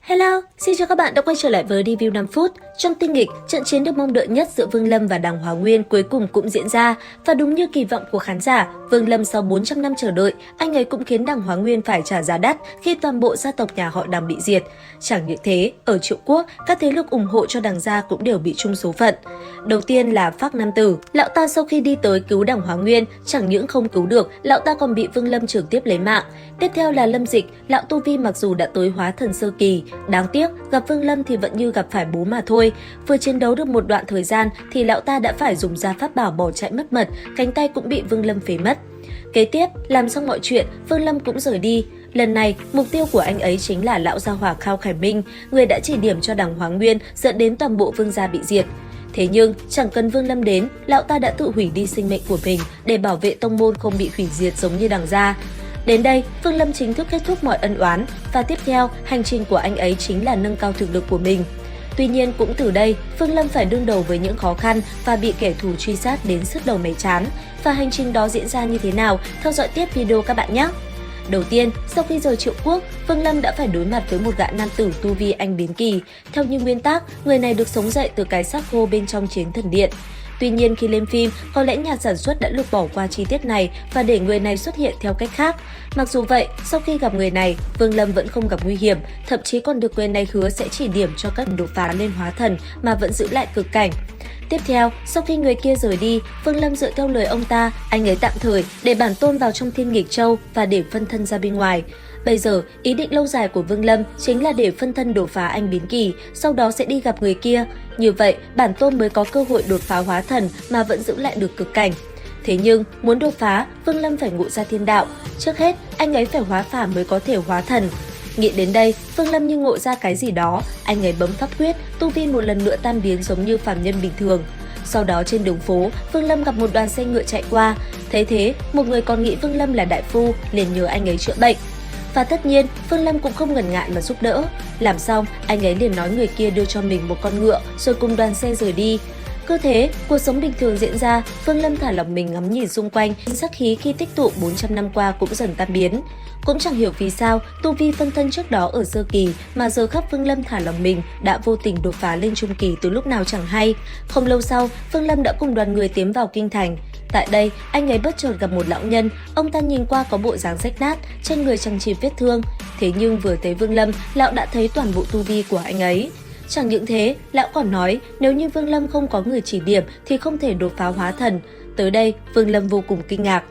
Hello, xin chào các bạn đã quay trở lại với review 5 phút. Trong tinh nghịch, trận chiến được mong đợi nhất giữa Vương Lâm và Đằng Hóa Nguyên cuối cùng cũng diễn ra. Và đúng như kỳ vọng của khán giả, Vương Lâm sau 400 năm chờ đợi, anh ấy cũng khiến Đằng Hóa Nguyên phải trả giá đắt khi toàn bộ gia tộc nhà họ Đằng bị diệt. Chẳng những thế, ở Triệu Quốc, các thế lực ủng hộ cho Đằng gia cũng đều bị chung số phận. Đầu tiên là Phác Nam Tử, lão ta sau khi đi tới cứu Đằng Hóa Nguyên, chẳng những không cứu được, lão ta còn bị Vương Lâm trực tiếp lấy mạng. Tiếp theo là Lâm Dịch, lão tu vi mặc dù đã tới hóa thần sơ kỳ, đáng tiếc gặp Vương Lâm thì vẫn như gặp phải bố mà thôi. Vừa chiến đấu được một đoạn thời gian thì lão ta đã phải dùng ra pháp bảo bỏ chạy mất mật, cánh tay cũng bị Vương Lâm phế mất. Kế tiếp, làm xong mọi chuyện, Vương Lâm cũng rời đi. Lần này, mục tiêu của anh ấy chính là lão gia hỏa Khao Khải Minh, người đã chỉ điểm cho Đằng Hóa Nguyên dẫn đến toàn bộ Vương gia bị diệt. Thế nhưng, chẳng cần Vương Lâm đến, lão ta đã tự hủy đi sinh mệnh của mình để bảo vệ tông môn không bị hủy diệt giống như Đằng gia. Đến đây, Vương Lâm chính thức kết thúc mọi ân oán và tiếp theo, hành trình của anh ấy chính là nâng cao thực lực của mình. Tuy nhiên cũng từ đây, Vương Lâm phải đương đầu với những khó khăn và bị kẻ thù truy sát đến sứt đầu mẻ trán. Và hành trình đó diễn ra như thế nào? Theo dõi tiếp video các bạn nhé! Đầu tiên, sau khi rời Triệu Quốc, Vương Lâm đã phải đối mặt với một gã nam tử tu vi anh biến kỳ. Theo như nguyên tắc, người này được sống dậy từ cái xác khô bên trong Chiến Thần Điện. Tuy nhiên khi lên phim, có lẽ nhà sản xuất đã lược bỏ qua chi tiết này và để người này xuất hiện theo cách khác. Mặc dù vậy, sau khi gặp người này, Vương Lâm vẫn không gặp nguy hiểm, thậm chí còn được người này hứa sẽ chỉ điểm cho các đột phá lên hóa thần mà vẫn giữ lại cực cảnh. Tiếp theo, sau khi người kia rời đi, Vương Lâm dựa theo lời ông ta, anh ấy tạm thời để bản tôn vào trong Thiên Nghịch Châu và để phân thân ra bên ngoài. Bây giờ, ý định lâu dài của Vương Lâm chính là để phân thân đột phá anh biến kỳ, sau đó sẽ đi gặp người kia. Như vậy, bản tôn mới có cơ hội đột phá hóa thần mà vẫn giữ lại được cực cảnh. Thế nhưng, muốn đột phá, Vương Lâm phải ngộ ra thiên đạo. Trước hết, anh ấy phải hóa phàm mới có thể hóa thần. Nghĩ đến đây, Vương Lâm như ngộ ra cái gì đó, anh ấy bấm pháp quyết, tu vi một lần nữa tan biến giống như phàm nhân bình thường. Sau đó trên đường phố, Vương Lâm gặp một đoàn xe ngựa chạy qua. Thấy thế, một người còn nghĩ Vương Lâm là đại phu, liền nhờ anh ấy chữa bệnh. Và tất nhiên, Vương Lâm cũng không ngần ngại mà giúp đỡ. Làm xong, anh ấy liền nói người kia đưa cho mình một con ngựa rồi cùng đoàn xe rời đi. Cứ thế, cuộc sống bình thường diễn ra, Vương Lâm thả lỏng mình ngắm nhìn xung quanh, sắc khí khi tích tụ 400 năm qua cũng dần tan biến. Cũng chẳng hiểu vì sao, tu vi phân thân trước đó ở sơ kỳ mà giờ khắp Vương Lâm thả lỏng mình đã vô tình đột phá lên trung kỳ từ lúc nào chẳng hay. Không lâu sau, Vương Lâm đã cùng đoàn người tiến vào kinh thành. Tại đây, anh ấy bất chợt gặp một lão nhân, ông ta nhìn qua có bộ dáng rách nát, trên người chằng chịt vết thương. Thế nhưng vừa thấy Vương Lâm, lão đã thấy toàn bộ tu vi của anh ấy. Chẳng những thế, lão còn nói nếu như Vương Lâm không có người chỉ điểm thì không thể đột phá hóa thần. Tới đây, Vương Lâm vô cùng kinh ngạc.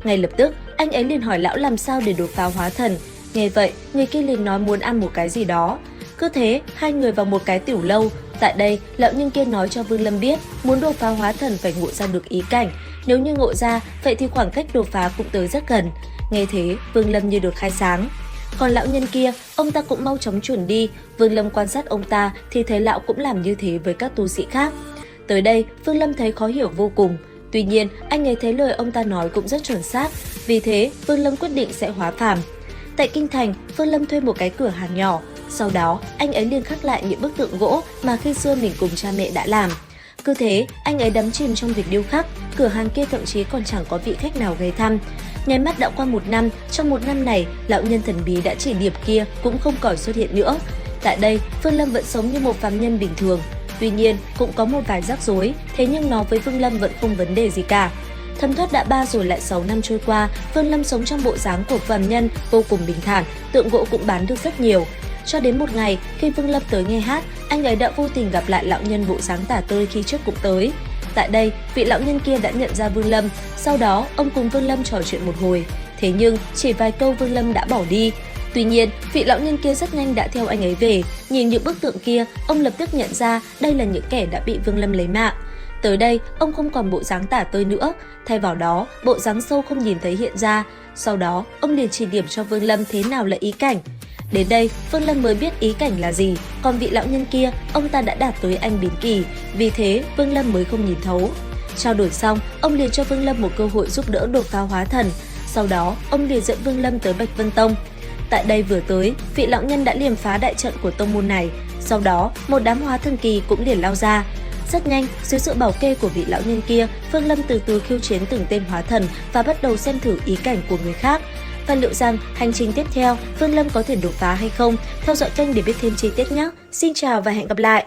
Ngay lập tức, anh ấy liền hỏi lão làm sao để đột phá hóa thần. Nghe vậy, người kia liền nói muốn ăn một cái gì đó. Cứ thế, hai người vào một cái tiểu lâu. Tại đây, lão nhân kia nói cho Vương Lâm biết muốn đột phá hóa thần phải ngộ ra được ý cảnh. Nếu như ngộ ra, vậy thì khoảng cách đột phá cũng tới rất gần. Nghe thế, Vương Lâm như được khai sáng. Còn lão nhân kia, ông ta cũng mau chóng chuẩn đi. Vương Lâm quan sát ông ta thì thấy lão cũng làm như thế với các tu sĩ khác. Tới đây, Vương Lâm thấy khó hiểu vô cùng. Tuy nhiên, anh ấy thấy lời ông ta nói cũng rất chuẩn xác. Vì thế, Vương Lâm quyết định sẽ hóa phàm. Tại kinh thành, Vương Lâm thuê một cái cửa hàng nhỏ. Sau đó, anh ấy liền khắc lại những bức tượng gỗ mà khi xưa mình cùng cha mẹ đã làm. Cứ thế, anh ấy đắm chìm trong việc điêu khắc, cửa hàng kia thậm chí còn chẳng có vị khách nào ghé thăm. Nháy mắt đã qua một năm, trong một năm này, lão nhân thần bí đã chỉ điểm kia cũng không còn xuất hiện nữa. Tại đây, Vương Lâm vẫn sống như một phàm nhân bình thường. Tuy nhiên, cũng có một vài rắc rối, thế nhưng nó với Vương Lâm vẫn không vấn đề gì cả. Thấm thoát đã 3 rồi lại 6 năm trôi qua, Vương Lâm sống trong bộ dáng của phàm nhân vô cùng bình thản, tượng gỗ cũng bán được rất nhiều. Cho đến một ngày, khi Vương Lâm tới nghe hát, anh ấy đã vô tình gặp lại lão nhân bộ dáng tả tơi khi trước cũng tới. Tại đây, vị lão nhân kia đã nhận ra Vương Lâm, sau đó ông cùng Vương Lâm trò chuyện một hồi. Thế nhưng, chỉ vài câu Vương Lâm đã bỏ đi. Tuy nhiên, vị lão nhân kia rất nhanh đã theo anh ấy về. Nhìn những bức tượng kia, ông lập tức nhận ra đây là những kẻ đã bị Vương Lâm lấy mạng. Tới đây, ông không còn bộ dáng tả tơi nữa, thay vào đó, bộ dáng sâu không nhìn thấy hiện ra. Sau đó, ông liền chỉ điểm cho Vương Lâm thế nào là ý cảnh. Đến đây, Vương Lâm mới biết ý cảnh là gì, còn vị lão nhân kia, ông ta đã đạt tới anh biến kỳ, vì thế Vương Lâm mới không nhìn thấu. Trao đổi xong, ông liền cho Vương Lâm một cơ hội giúp đỡ đột phá hóa thần. Sau đó, ông liền dẫn Vương Lâm tới Bạch Vân Tông. Tại đây vừa tới, vị lão nhân đã liềm phá đại trận của tông môn này. Sau đó, một đám hóa thần kỳ cũng liền lao ra. Rất nhanh, dưới sự bảo kê của vị lão nhân kia, Vương Lâm từ từ khiêu chiến từng tên hóa thần và bắt đầu xem thử ý cảnh của người khác. và liệu rằng hành trình tiếp theo Vương Lâm có thể đột phá hay không. Theo dõi kênh để biết thêm chi tiết nhé. Xin chào và hẹn gặp lại!